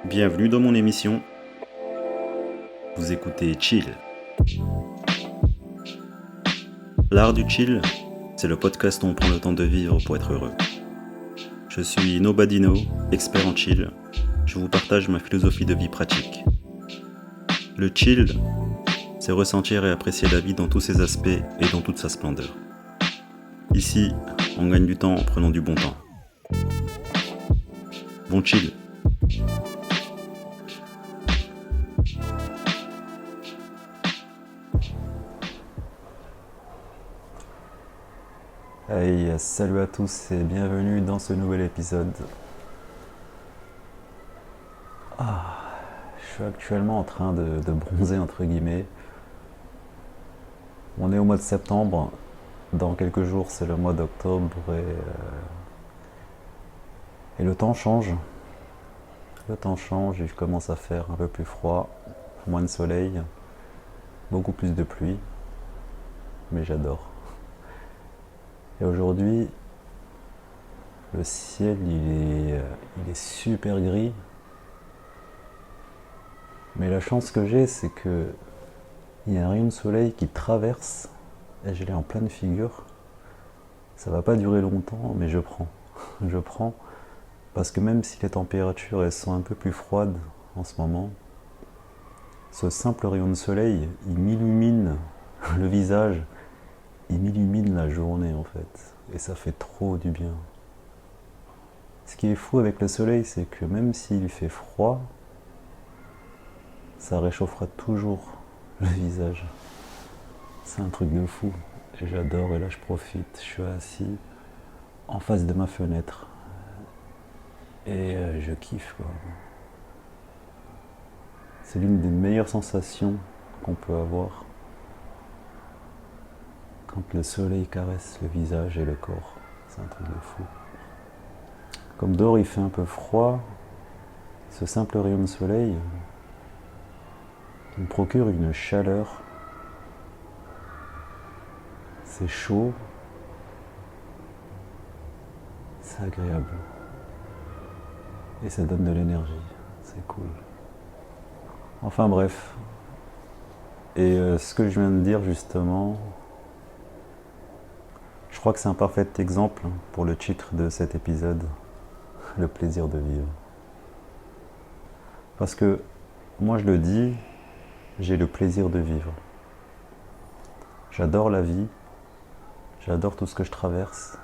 Bienvenue dans mon émission. Vous écoutez Chill. L'art du chill, c'est le podcast où on prend le temps de vivre pour être heureux. Je suis Nobadino, expert en chill. Je vous partage ma philosophie de vie pratique. Le chill, c'est ressentir et apprécier la vie dans tous ses aspects et dans toute sa splendeur. Ici, on gagne du temps en prenant du bon temps. Bon chill. Hey, salut à tous et bienvenue dans ce nouvel épisode. Je suis actuellement en train de bronzer entre guillemets. On est au mois de septembre, dans quelques jours c'est le mois d'octobre et le temps change. Le temps change, il commence à faire un peu plus froid, moins de soleil, beaucoup plus de pluie, mais j'adore. Et aujourd'hui, le ciel il est super gris. Mais la chance que j'ai, c'est que il y a un rayon de soleil qui traverse et je l'ai en pleine figure. Ça va pas durer longtemps, mais je prends. Je prends parce que même si les températures elles sont un peu plus froides en ce moment, ce simple rayon de soleil, il m'illumine le visage, il m'illumine la journée en fait. Et ça fait trop du bien. Ce qui est fou avec le soleil, c'est que même s'il fait froid, ça réchauffera toujours le visage. C'est un truc de fou. Et j'adore, et là je profite. Je suis assis en face de ma fenêtre. Et je kiffe quoi. C'est l'une des meilleures sensations qu'on peut avoir quand le soleil caresse le visage et le corps. C'est un truc de fou. Comme dehors il fait un peu froid, ce simple rayon de soleil me procure une chaleur. C'est chaud, c'est agréable. Et ça donne de l'énergie, c'est cool. Enfin bref. Et ce que je viens de dire justement, je crois que c'est un parfait exemple pour le titre de cet épisode, le plaisir de vivre. Parce que moi je le dis, j'ai le plaisir de vivre. J'adore la vie, j'adore tout ce que je traverse,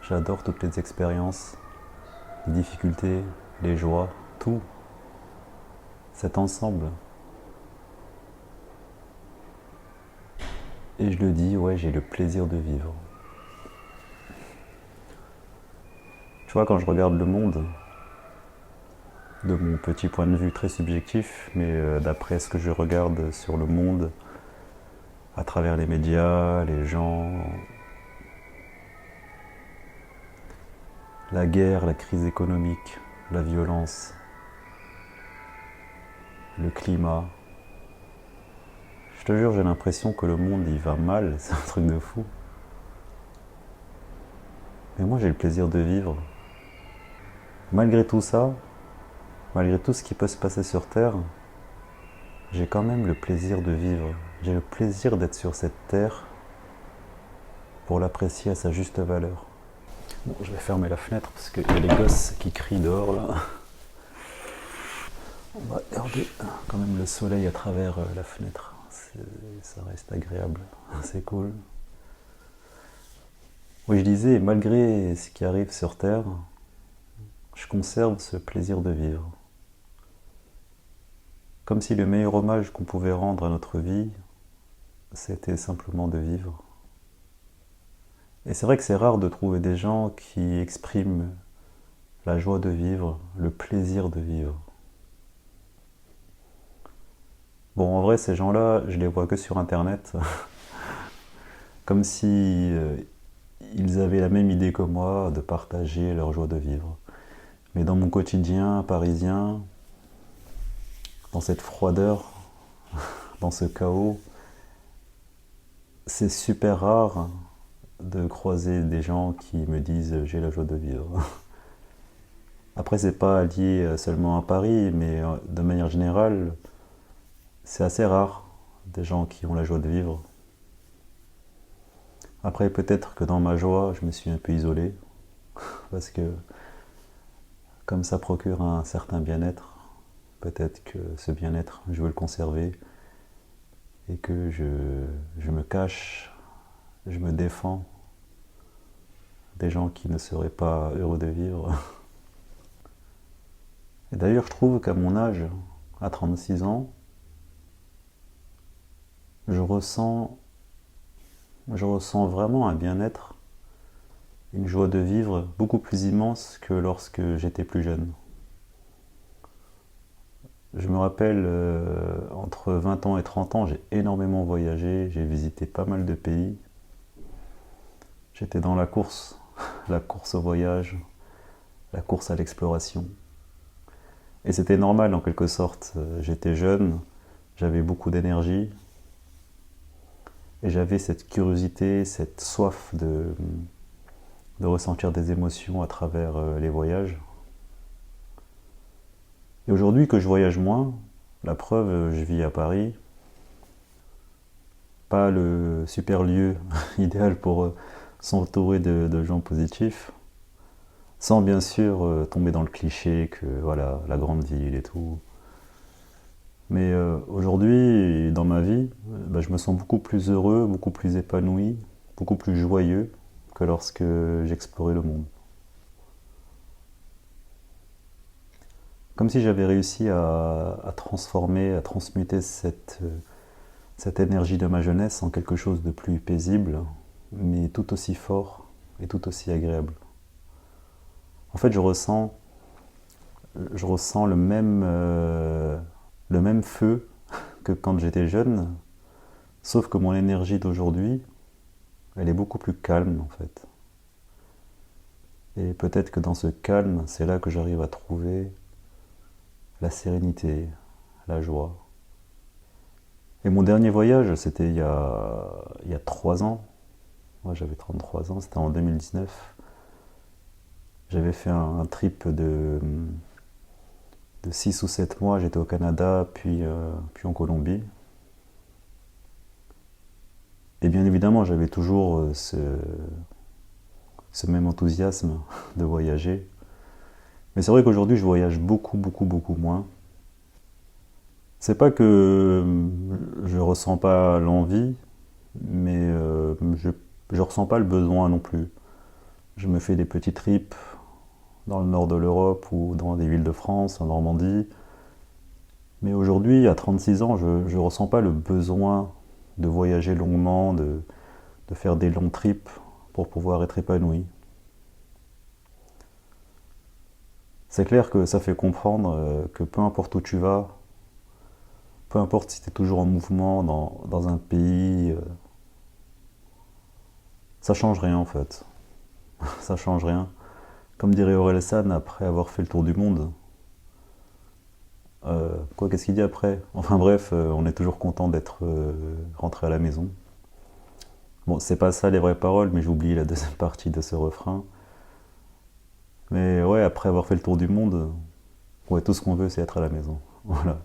j'adore toutes les expériences, les difficultés, les joies, tout. Cet ensemble. Et je le dis, ouais, j'ai le plaisir de vivre. Tu vois, quand je regarde le monde, de mon petit point de vue très subjectif, mais d'après ce que je regarde sur le monde, à travers les médias, les gens, la guerre, la crise économique, la violence, le climat. Je te jure, j'ai l'impression que le monde il va mal, c'est un truc de fou. Mais moi j'ai le plaisir de vivre. Malgré tout ça, malgré tout ce qui peut se passer sur Terre, j'ai quand même le plaisir de vivre. J'ai le plaisir d'être sur cette terre pour l'apprécier à sa juste valeur. Bon, je vais fermer la fenêtre parce qu'il y a les gosses qui crient dehors là. On va regarder quand même le soleil à travers la fenêtre. Ça reste agréable, c'est cool. Oui, je disais, malgré ce qui arrive sur Terre, je conserve ce plaisir de vivre. Comme si le meilleur hommage qu'on pouvait rendre à notre vie, c'était simplement de vivre. Et c'est vrai que c'est rare de trouver des gens qui expriment la joie de vivre, le plaisir de vivre. Bon, en vrai, ces gens-là, je les vois que sur Internet, comme si ils avaient la même idée que moi de partager leur joie de vivre. Mais dans mon quotidien parisien, dans cette froideur, dans ce chaos, c'est super rare de croiser des gens qui me disent j'ai la joie de vivre. Après, c'est pas lié seulement à Paris, mais de manière générale, c'est assez rare des gens qui ont la joie de vivre. Après, peut-être que dans ma joie, je me suis un peu isolé, parce que comme ça procure un certain bien-être, peut-être que ce bien-être, je veux le conserver, et que je me cache, je me défends des gens qui ne seraient pas heureux de vivre. Et d'ailleurs, je trouve qu'à mon âge, à 36 ans, je ressens, je ressens vraiment un bien-être, une joie de vivre beaucoup plus immense que lorsque j'étais plus jeune. Je me rappelle, entre 20 ans et 30 ans, j'ai énormément voyagé, j'ai visité pas mal de pays. J'étais dans la course au voyage, la course à l'exploration. Et c'était normal en quelque sorte. J'étais jeune, j'avais beaucoup d'énergie, et j'avais cette curiosité, cette soif de ressentir des émotions à travers les voyages. Et aujourd'hui que je voyage moins, la preuve, je vis à Paris, pas le super lieu idéal pour s'entourer de gens positifs, sans bien sûr tomber dans le cliché que voilà, la grande ville et tout. Mais aujourd'hui, dans ma vie, je me sens beaucoup plus heureux, beaucoup plus épanoui, beaucoup plus joyeux que lorsque j'explorais le monde. Comme si j'avais réussi à transformer, à transmuter cette énergie de ma jeunesse en quelque chose de plus paisible, mais tout aussi fort et tout aussi agréable. En fait, je ressens le même feu que quand j'étais jeune, sauf que mon énergie d'aujourd'hui, elle est beaucoup plus calme en fait. Et peut-être que dans ce calme, c'est là que j'arrive à trouver la sérénité, la joie. Et mon dernier voyage, c'était il y a 3 ans. Moi, j'avais 33 ans, c'était en 2019. J'avais fait un trip de 6 ou 7 mois. J'étais au Canada, puis en Colombie. Et bien évidemment, j'avais toujours ce même enthousiasme de voyager. Mais c'est vrai qu'aujourd'hui, je voyage beaucoup, beaucoup, beaucoup moins. C'est pas que je ressens pas l'envie, mais je ressens pas le besoin non plus. Je me fais des petits trips dans le nord de l'Europe ou dans des villes de France, en Normandie. Mais aujourd'hui, à 36 ans, je ne ressens pas le besoin de voyager longuement, de faire des longs trips pour pouvoir être épanoui. C'est clair que ça fait comprendre que peu importe où tu vas, peu importe si tu es toujours en mouvement dans un pays, ça change rien en fait. Ça change rien. Comme dirait Orelsan après avoir fait le tour du monde. Qu'est-ce qu'il dit après? Enfin bref, on est toujours content d'être rentré à la maison. Bon, c'est pas ça les vraies paroles, mais j'ai oublié la deuxième partie de ce refrain. Mais ouais, après avoir fait le tour du monde, ouais, tout ce qu'on veut, c'est être à la maison. Voilà.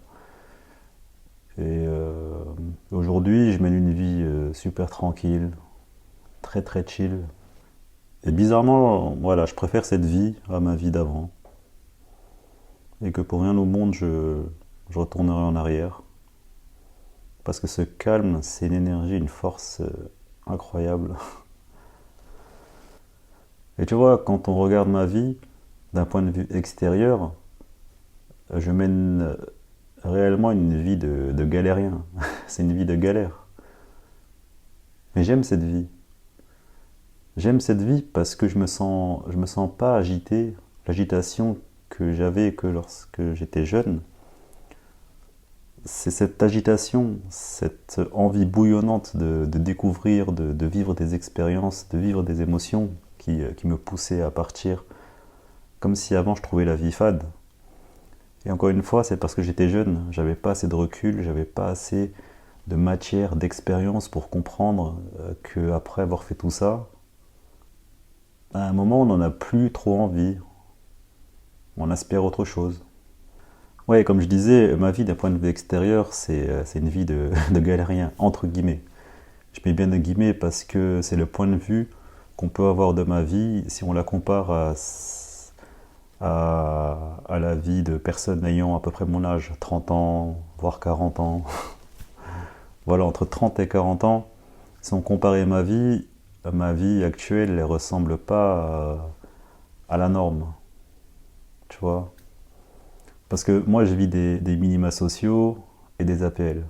Et aujourd'hui, je mène une vie super tranquille, très très chill. Et bizarrement, voilà, je préfère cette vie à ma vie d'avant. Et que pour rien au monde, je retournerai en arrière. Parce que ce calme, c'est une énergie, une force incroyable. Et tu vois, quand on regarde ma vie d'un point de vue extérieur, je mène réellement une vie de galérien. C'est une vie de galère. Mais j'aime cette vie. J'aime cette vie parce que je me sens pas agité. L'agitation que j'avais que lorsque j'étais jeune, c'est cette agitation, cette envie bouillonnante de découvrir, de vivre des expériences, de vivre des émotions qui me poussaient à partir. Comme si avant je trouvais la vie fade. Et encore une fois, c'est parce que j'étais jeune, j'avais pas assez de recul, j'avais pas assez de matière, d'expérience pour comprendre qu'après avoir fait tout ça, à un moment on n'en a plus trop envie. on aspire à autre chose. Ouais, comme je disais, ma vie d'un point de vue extérieur, c'est une vie de galérien, entre guillemets. Je mets bien des guillemets parce que c'est le point de vue qu'on peut avoir de ma vie si on la compare à la vie de personnes ayant à peu près mon âge, 30 ans, voire 40 ans. Voilà, entre 30 et 40 ans, si on comparait ma vie actuelle ne ressemble pas à la norme, tu vois. Parce que moi, je vis des minima sociaux et des APL.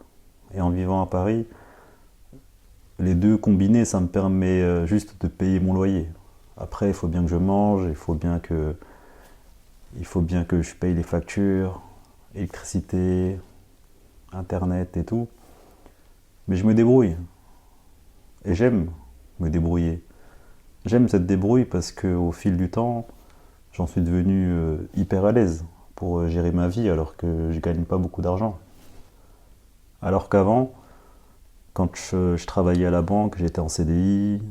Et en vivant à Paris, les deux combinés, ça me permet juste de payer mon loyer. Après, il faut bien que je mange, il faut bien que je paye les factures, électricité, internet et tout. Mais je me débrouille. Et j'aime me débrouiller. J'aime cette débrouille parce qu'au fil du temps, j'en suis devenu hyper à l'aise pour gérer ma vie alors que je gagne pas beaucoup d'argent. Alors qu'avant, quand je travaillais à la banque, j'étais en CDI,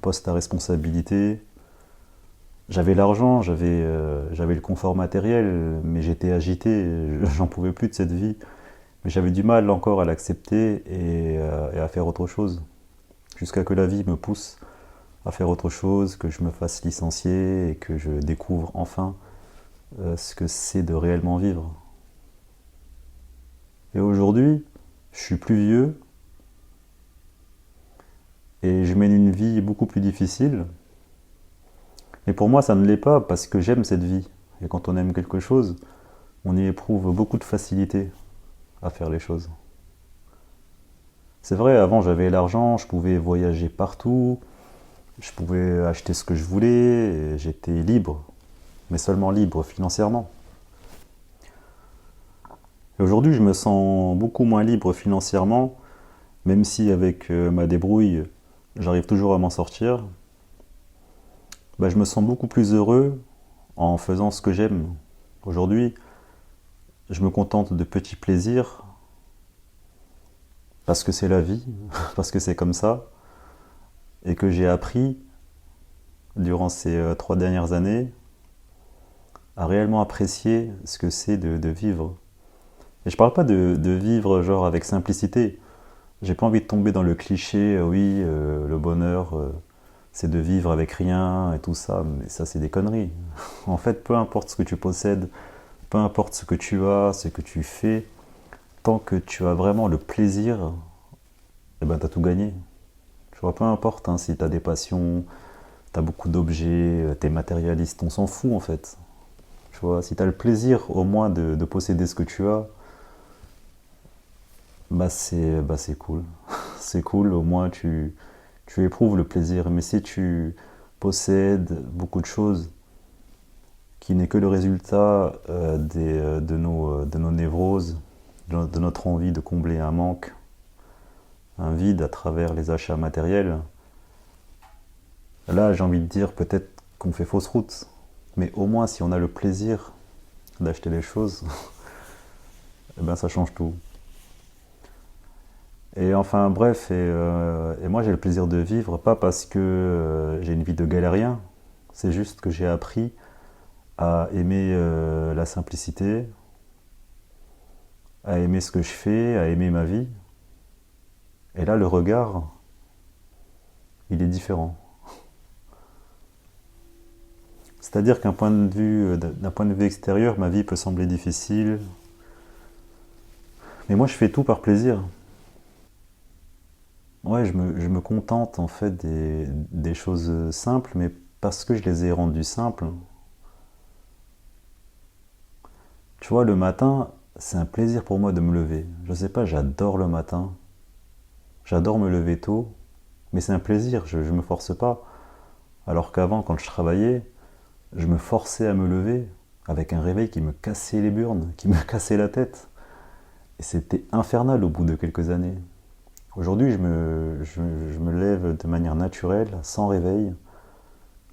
poste à responsabilité, j'avais l'argent, j'avais le confort matériel, mais j'étais agité, j'en pouvais plus de cette vie. Mais j'avais du mal encore à l'accepter et à faire autre chose. Jusqu'à que la vie me pousse à faire autre chose, que je me fasse licencier et que je découvre enfin ce que c'est de réellement vivre. Et aujourd'hui, je suis plus vieux et je mène une vie beaucoup plus difficile. Et pour moi, ça ne l'est pas parce que j'aime cette vie. Et quand on aime quelque chose, on y éprouve beaucoup de facilité à faire les choses. C'est vrai, avant j'avais l'argent, je pouvais voyager partout, je pouvais acheter ce que je voulais, et j'étais libre, mais seulement libre financièrement. Et aujourd'hui, je me sens beaucoup moins libre financièrement, même si avec ma débrouille, j'arrive toujours à m'en sortir. Bah, je me sens beaucoup plus heureux en faisant ce que j'aime. Aujourd'hui, je me contente de petits plaisirs parce que c'est la vie, parce que c'est comme ça, et que j'ai appris durant ces 3 dernières années à réellement apprécier ce que c'est de vivre. Et je parle pas de vivre genre avec simplicité. J'ai pas envie de tomber dans le cliché, oui, le bonheur, c'est de vivre avec rien et tout ça, mais ça c'est des conneries. En fait, peu importe ce que tu possèdes, peu importe ce que tu as, ce que tu fais, tant que tu as vraiment le plaisir, eh ben t'as tout gagné. Tu vois, peu importe hein, si t'as des passions, t'as beaucoup d'objets, t'es matérialiste, on s'en fout en fait. Tu vois, si t'as le plaisir au moins de posséder ce que tu as, bah c'est cool. C'est cool, au moins tu éprouves le plaisir. Mais si tu possèdes beaucoup de choses qui n'est que le résultat de nos névroses, de notre envie de combler un manque, un vide à travers les achats matériels, là j'ai envie de dire peut-être qu'on fait fausse route. Mais au moins si on a le plaisir d'acheter les choses, eh ben ça change tout. Et enfin bref, et moi j'ai le plaisir de vivre, pas parce que j'ai une vie de galérien, c'est juste que j'ai appris à aimer la simplicité, à aimer ce que je fais, à aimer ma vie. Et là le regard, il est différent. C'est-à-dire d'un point de vue extérieur, ma vie peut sembler difficile, mais moi je fais tout par plaisir. Ouais, je me contente en fait des choses simples, mais parce que je les ai rendues simples. Tu vois, le matin, c'est un plaisir pour moi de me lever. Je sais pas, j'adore le matin. J'adore me lever tôt, mais c'est un plaisir, je me force pas. Alors qu'avant, quand je travaillais, je me forçais à me lever avec un réveil qui me cassait les burnes, qui me cassait la tête. Et c'était infernal au bout de quelques années. Aujourd'hui, je me lève de manière naturelle, sans réveil,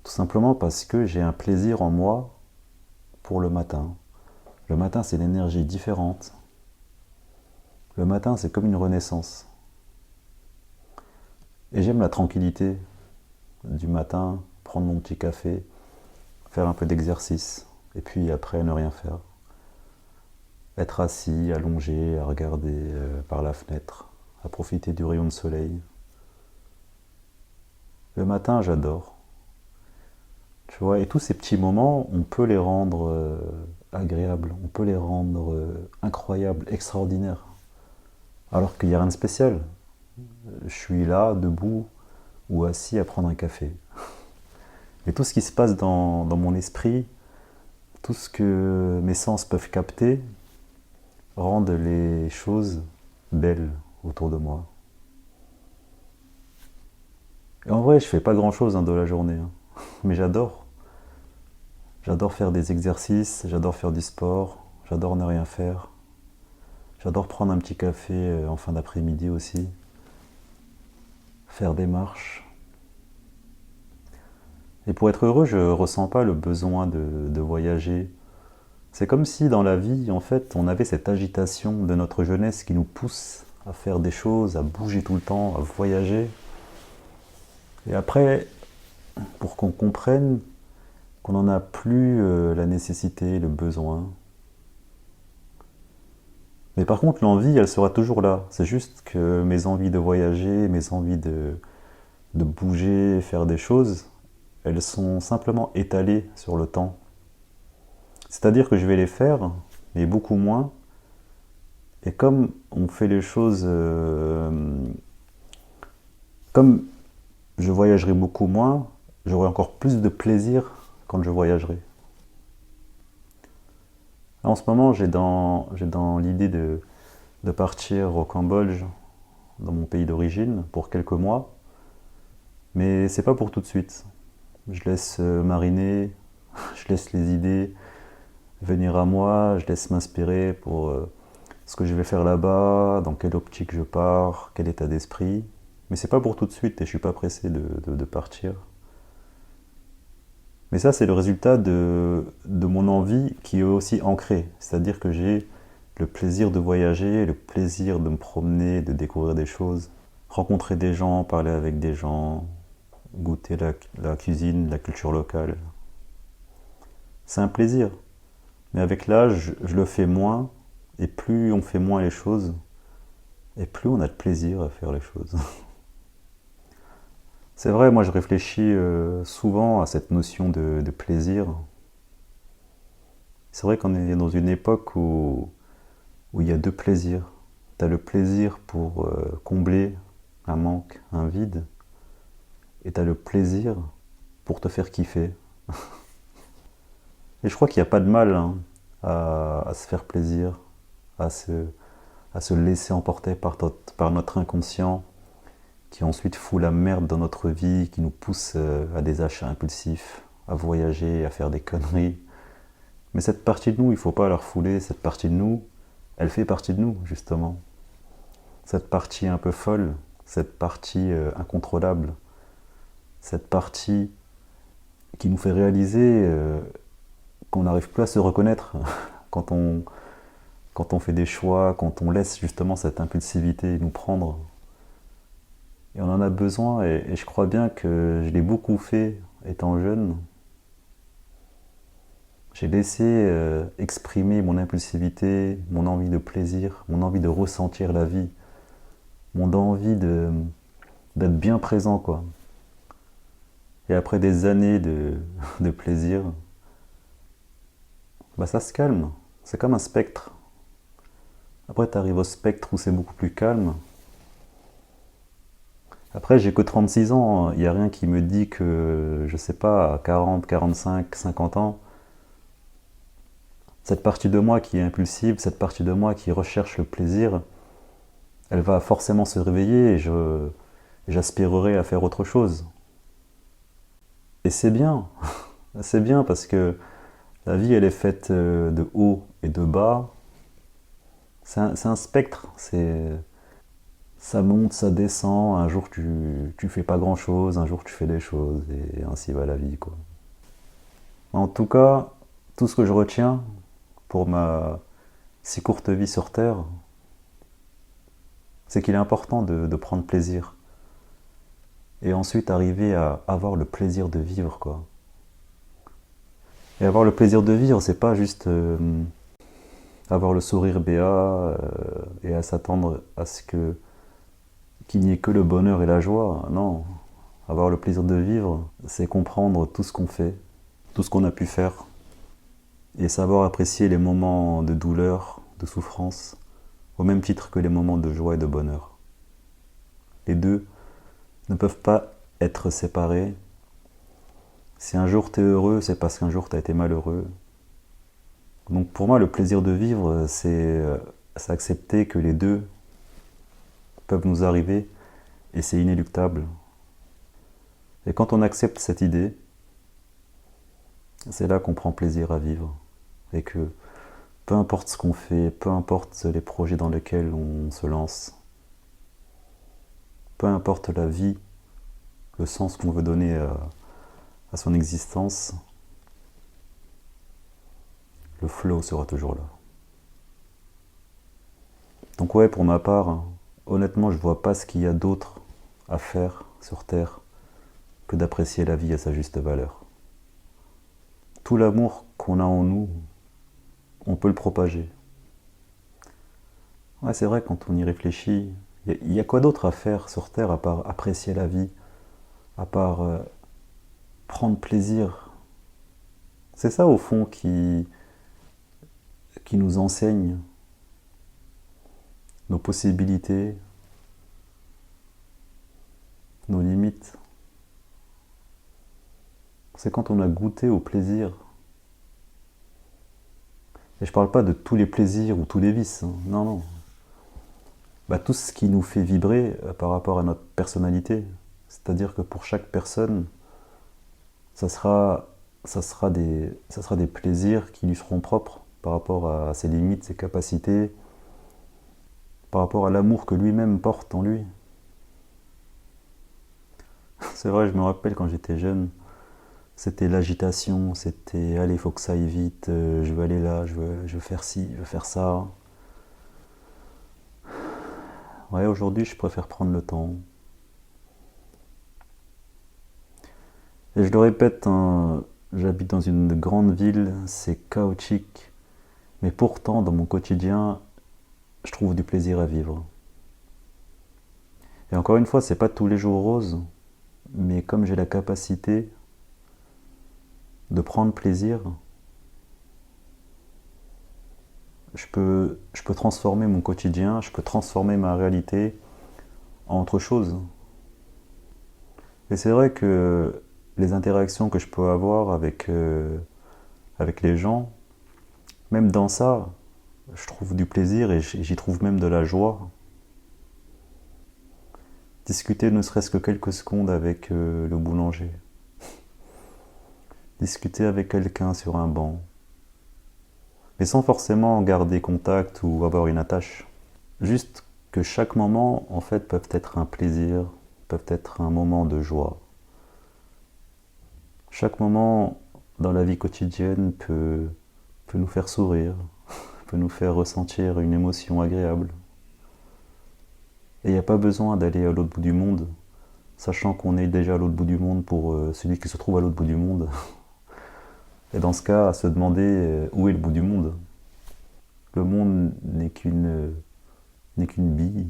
tout simplement parce que j'ai un plaisir en moi pour le matin. Le matin, c'est une énergie différente. Le matin, c'est comme une renaissance. Et j'aime la tranquillité du matin, prendre mon petit café, faire un peu d'exercice et puis après ne rien faire. Être assis, allongé, à regarder par la fenêtre, à profiter du rayon de soleil. Le matin, j'adore. Tu vois, et tous ces petits moments, on peut les rendre agréables, on peut les rendre incroyables, extraordinaires. Alors qu'il n'y a rien de spécial. Je suis là, debout ou assis à prendre un café. Mais tout ce qui se passe dans mon esprit, tout ce que mes sens peuvent capter, rendent les choses belles autour de moi. Et en vrai, je fais pas grand chose de la journée, hein. Mais j'adore. J'adore faire des exercices, j'adore faire du sport, j'adore ne rien faire. J'adore prendre un petit café en fin d'après-midi aussi. Faire des marches. Et pour être heureux, je ressens pas le besoin de voyager. C'est comme si dans la vie, en fait, on avait cette agitation de notre jeunesse qui nous pousse à faire des choses, à bouger tout le temps, à voyager. Et après, pour qu'on comprenne qu'on n'en a plus la nécessité, le besoin. Mais par contre, l'envie, elle sera toujours là. C'est juste que mes envies de voyager, mes envies de bouger, faire des choses, elles sont simplement étalées sur le temps. C'est-à-dire que je vais les faire, mais beaucoup moins. Et comme on fait les choses... comme je voyagerai beaucoup moins, j'aurai encore plus de plaisir quand je voyagerai. Là, en ce moment, j'ai dans l'idée de partir au Cambodge, dans mon pays d'origine, pour quelques mois. Mais c'est pas pour tout de suite. Je laisse mariner, je laisse les idées venir à moi, je laisse m'inspirer pour ce que je vais faire là-bas, dans quelle optique je pars, quel état d'esprit. Mais c'est pas pour tout de suite et je suis pas pressé de partir. Mais ça, c'est le résultat de mon envie qui est aussi ancrée. C'est-à-dire que j'ai le plaisir de voyager, le plaisir de me promener, de découvrir des choses, rencontrer des gens, parler avec des gens, goûter la cuisine, la culture locale. C'est un plaisir. Mais avec l'âge, je le fais moins, et plus on fait moins les choses, et plus on a de plaisir à faire les choses. C'est vrai, moi je réfléchis souvent à cette notion de plaisir. C'est vrai qu'on est dans une époque où il y a deux plaisirs. Tu as le plaisir pour combler un manque, un vide, et tu as le plaisir pour te faire kiffer. Et je crois qu'il n'y a pas de mal hein, à se faire plaisir, à se laisser emporter par notre inconscient, qui ensuite fout la merde dans notre vie, qui nous pousse à des achats impulsifs, à voyager, à faire des conneries. Mais cette partie de nous, il ne faut pas la refouler. Cette partie de nous, elle fait partie de nous, justement. Cette partie un peu folle, cette partie incontrôlable, cette partie qui nous fait réaliser qu'on n'arrive plus à se reconnaître quand on fait des choix, quand on laisse justement cette impulsivité nous prendre. Et on en a besoin, et je crois bien que je l'ai beaucoup fait étant jeune. J'ai laissé exprimer mon impulsivité, mon envie de plaisir, mon envie de ressentir la vie, mon envie d'être bien présent, quoi. Et après des années de plaisir, bah ça se calme. C'est comme un spectre. Après, tu arrives au spectre où c'est beaucoup plus calme. Après, j'ai que 36 ans, il n'y a rien qui me dit que, je sais pas, à 40, 45, 50 ans, cette partie de moi qui est impulsive, cette partie de moi qui recherche le plaisir, elle va forcément se réveiller et j'aspirerai à faire autre chose. Et c'est bien, c'est bien parce que la vie elle est faite de haut et de bas. C'est un spectre, ça monte, ça descend, un jour tu fais pas grand chose, un jour tu fais des choses, et ainsi va la vie, quoi. En tout cas, tout ce que je retiens pour ma si courte vie sur Terre, c'est qu'il est important de prendre plaisir. Et ensuite arriver à avoir le plaisir de vivre, quoi. Et avoir le plaisir de vivre, c'est pas juste avoir le sourire béat et à s'attendre à ce que qu'il n'y ait que le bonheur et la joie. Non, avoir le plaisir de vivre, c'est comprendre tout ce qu'on fait, tout ce qu'on a pu faire, et savoir apprécier les moments de douleur, de souffrance, au même titre que les moments de joie et de bonheur. Les deux ne peuvent pas être séparés. Si un jour t'es heureux, c'est parce qu'un jour t'as été malheureux. Donc pour moi, le plaisir de vivre, c'est accepter que les deux peuvent nous arriver et c'est inéluctable. Et quand on accepte cette idée, c'est là qu'on prend plaisir à vivre. Et que peu importe ce qu'on fait, peu importe les projets dans lesquels on se lance, peu importe la vie, le sens qu'on veut donner à son existence, le flow sera toujours là. Donc ouais, pour ma part, honnêtement, je vois pas ce qu'il y a d'autre à faire sur Terre que d'apprécier la vie à sa juste valeur. Tout l'amour qu'on a en nous, on peut le propager. Ouais, c'est vrai, quand on y réfléchit, il y a quoi d'autre à faire sur Terre à part apprécier la vie, à part prendre plaisir. C'est ça, au fond, qui nous enseigne nos possibilités, nos limites. C'est quand on a goûté au plaisir. Et je parle pas de tous les plaisirs ou tous les vices, hein. Non, non. Bah, tout ce qui nous fait vibrer par rapport à notre personnalité. C'est-à-dire que pour chaque personne, ça sera des plaisirs qui lui seront propres par rapport à ses limites, ses capacités, par rapport à l'amour que lui-même porte en lui. C'est vrai, je me rappelle quand j'étais jeune, c'était l'agitation, c'était allez, il faut que ça aille vite, je veux aller là, je veux faire ci, je veux faire ça. Ouais, aujourd'hui, je préfère prendre le temps. Et je le répète, hein, j'habite dans une grande ville, c'est chaotique, mais pourtant, dans mon quotidien, je trouve du plaisir à vivre. Et encore une fois, c'est pas tous les jours rose, mais comme j'ai la capacité de prendre plaisir, je peux transformer mon quotidien, je peux transformer ma réalité en autre chose. Et c'est vrai que les interactions que je peux avoir avec les gens, même dans ça, je trouve du plaisir et j'y trouve même de la joie. Discuter ne serait-ce que quelques secondes avec le boulanger. Discuter avec quelqu'un sur un banc. Mais sans forcément garder contact ou avoir une attache. Juste que chaque moment, en fait, peuvent être un plaisir, peuvent être un moment de joie. Chaque moment dans la vie quotidienne peut nous faire sourire, peut nous faire ressentir une émotion agréable. Et il n'y a pas besoin d'aller à l'autre bout du monde, sachant qu'on est déjà à l'autre bout du monde pour celui qui se trouve à l'autre bout du monde. Et dans ce cas, à se demander où est le bout du monde. Le monde n'est qu'une bille.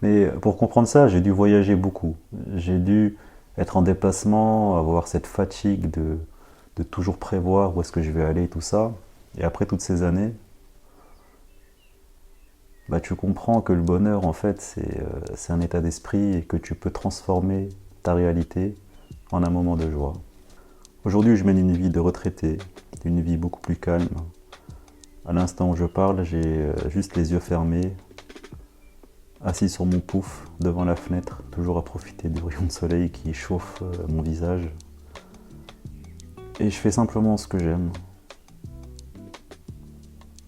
Mais pour comprendre ça, j'ai dû voyager beaucoup. J'ai dû être en déplacement, avoir cette fatigue de toujours prévoir où est-ce que je vais aller, tout ça. Et après toutes ces années, bah, tu comprends que le bonheur, en fait, c'est un état d'esprit et que tu peux transformer ta réalité en un moment de joie. Aujourd'hui, je mène une vie de retraité, une vie beaucoup plus calme. À l'instant où je parle, j'ai juste les yeux fermés, assis sur mon pouf, devant la fenêtre, toujours à profiter du rayon de soleil qui chauffe mon visage. Et je fais simplement ce que j'aime.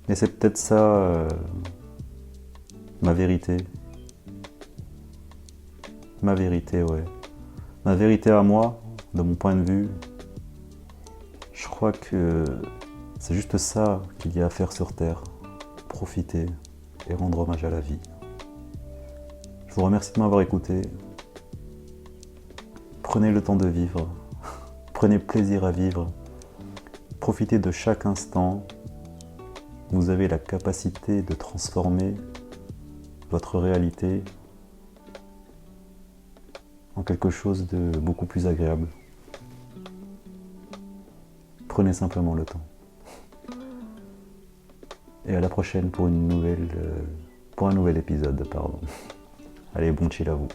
Et c'est peut-être ça, ma vérité. Ma vérité, ouais. Ma vérité à moi, de mon point de vue, je crois que c'est juste ça qu'il y a à faire sur Terre. Profiter et rendre hommage à la vie. Je vous remercie de m'avoir écouté. Prenez le temps de vivre. Prenez plaisir à vivre. Profitez de chaque instant. Vous avez la capacité de transformer votre réalité en quelque chose de beaucoup plus agréable. Prenez simplement le temps. Et à la prochaine pour un nouvel épisode, pardon. Allez, bon chill à vous.